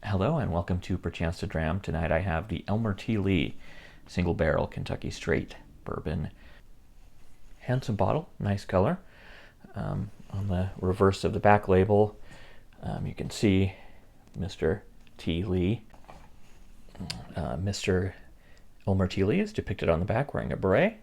Hello and welcome to Perchance to Dram. Tonight I have the Elmer T. Single Barrel Kentucky Straight Bourbon. Handsome bottle, nice color. On the reverse of the back label, you can see Mr. T. Lee. Mr. Elmer T. Lee is depicted on the back wearing a beret.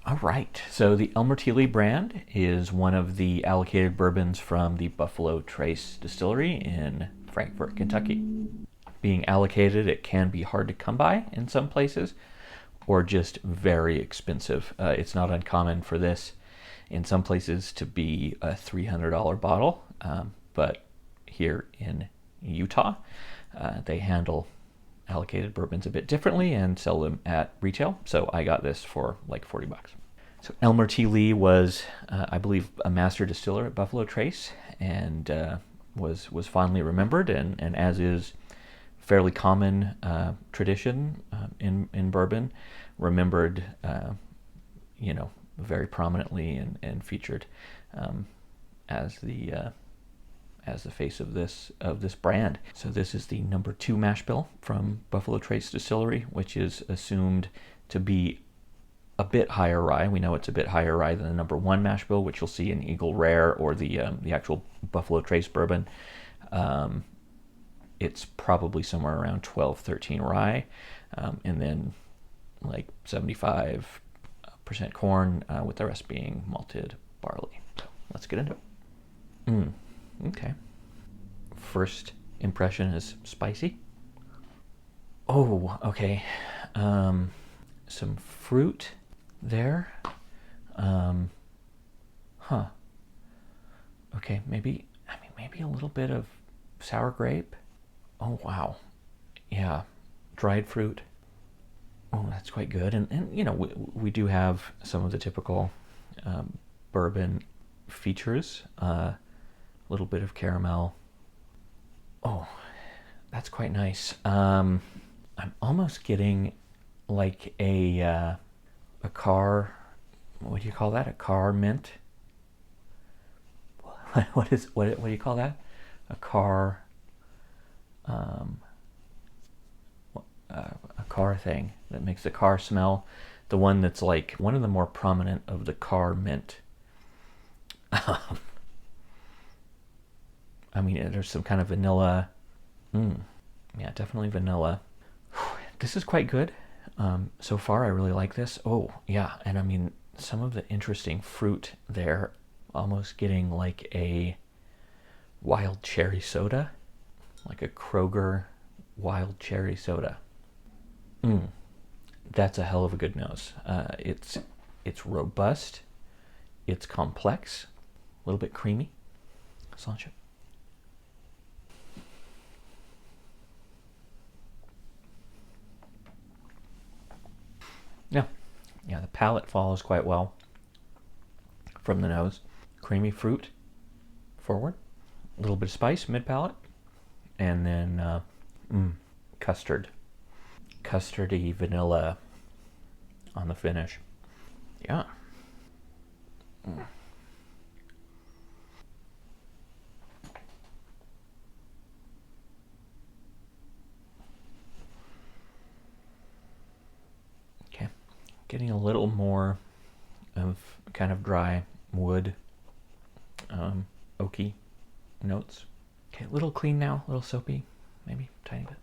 All right, so the Elmer T. Lee brand is one of the allocated bourbons from the Buffalo Trace Distillery in Frankfort, Kentucky. Being allocated, it can be hard to come by in some places, or just very expensive. It's not uncommon for this in some places to be a $300 bottle, but here in Utah, they handle allocated bourbons a bit differently and sell them at retail. So I got this for like 40 bucks. So Elmer T. Lee was, I believe, a master distiller at Buffalo Trace, and was fondly remembered, and as is fairly common tradition in bourbon, remembered, very prominently and featured as the face of this brand. So this is the number 2 mash bill from Buffalo Trace Distillery, which is assumed to be a bit higher rye. We know it's a bit higher rye than the number 1 mash bill, which you'll see in Eagle Rare or the actual Buffalo Trace bourbon. It's probably somewhere around 12-13 rye, and then like 75% corn, with the rest being malted barley. So let's get into it. Okay. First impression is spicy. Oh, okay. Some fruit there. Okay, maybe a little bit of sour grape. Oh, wow. Yeah, dried fruit. Oh, that's quite good. And we do have some of the typical bourbon features. A little bit of caramel. Oh, that's quite nice. I'm almost getting like a car. What do you call that? A car mint? What do you call that? A car. A car thing that makes the car smell. The one that's like one of the more prominent of the car mint. There's some kind of vanilla. Yeah, definitely vanilla. This is quite good. So far, I really like this. Oh, yeah, and some of the interesting fruit there, almost getting like a wild cherry soda, like a Kroger wild cherry soda. That's a hell of a good nose. It's robust, it's complex, a little bit creamy. Sláinte. Yeah, the palate follows quite well from the nose. Creamy fruit forward, a little bit of spice mid palate, and then custard. Custardy vanilla on the finish. Yeah. Okay. Getting a little more of kind of dry wood, oaky notes. Okay, a little clean now, a little soapy, maybe a tiny bit.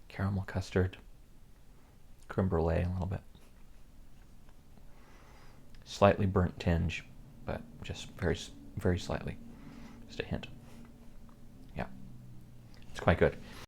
Caramel custard, creme brulee a little bit. Slightly burnt tinge, but just very, very slightly. Just a hint. Yeah, it's quite good.